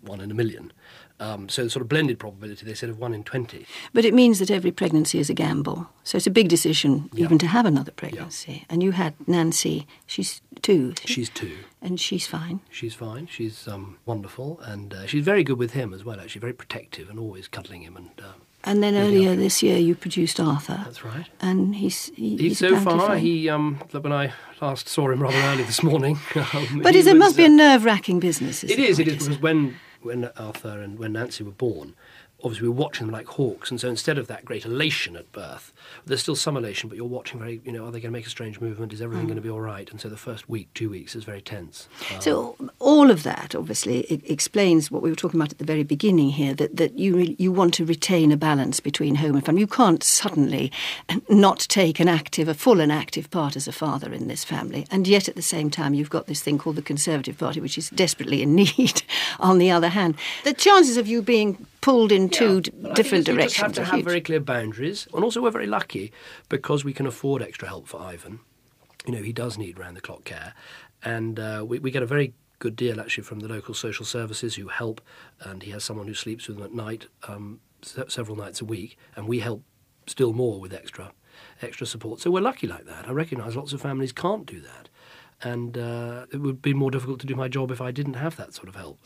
1 in a million. So the sort of blended probability, they said, of 1 in 20. But it means that every pregnancy is a gamble. So it's a big decision even to have another pregnancy. Yeah. And you had Nancy, she's 2. She's 2. And she's fine. She's fine. She's wonderful. And she's very good with him as well, actually. Very protective and always cuddling him. And then earlier this year you produced Arthur. That's right. And he's so far, when I last saw him rather early this morning. But it must be a nerve-wracking business. It is, because when Arthur and when Nancy were born, obviously we were watching them like hawks, and so instead of that great elation at birth, there's still some elation, but you're watching very, are they going to make a strange movement? Is everything going to be all right? And so the first week, 2 weeks is very tense. So all of that, obviously, it explains what we were talking about at the very beginning here, that you want to retain a balance between home and family. You can't suddenly not take a full and active part as a father in this family, and yet at the same time you've got this thing called the Conservative Party, which is desperately in need on the other hand. The chances of you being pulled in two different directions. You just have to have very clear boundaries, and also we're very lucky because we can afford extra help for Ivan. He does need round-the-clock care, and we get a very good deal actually from the local social services who help, and he has someone who sleeps with him at night, several nights a week, and we help still more with extra support. So we're lucky like that. I recognise lots of families can't do that, and it would be more difficult to do my job if I didn't have that sort of help.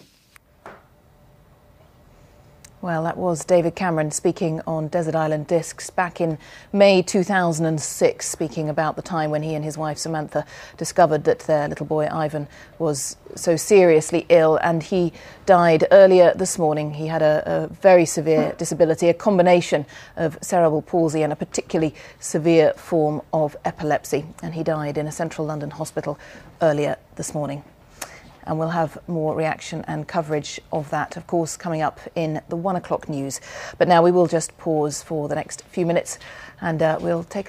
Well, that was David Cameron speaking on Desert Island Discs back in May 2006, speaking about the time when he and his wife Samantha discovered that their little boy Ivan was so seriously ill, and he died earlier this morning. He had a very severe disability, a combination of cerebral palsy and a particularly severe form of epilepsy, and he died in a central London hospital earlier this morning. And we'll have more reaction and coverage of that, of course, coming up in the 1 o'clock news. But now we will just pause for the next few minutes, and we'll take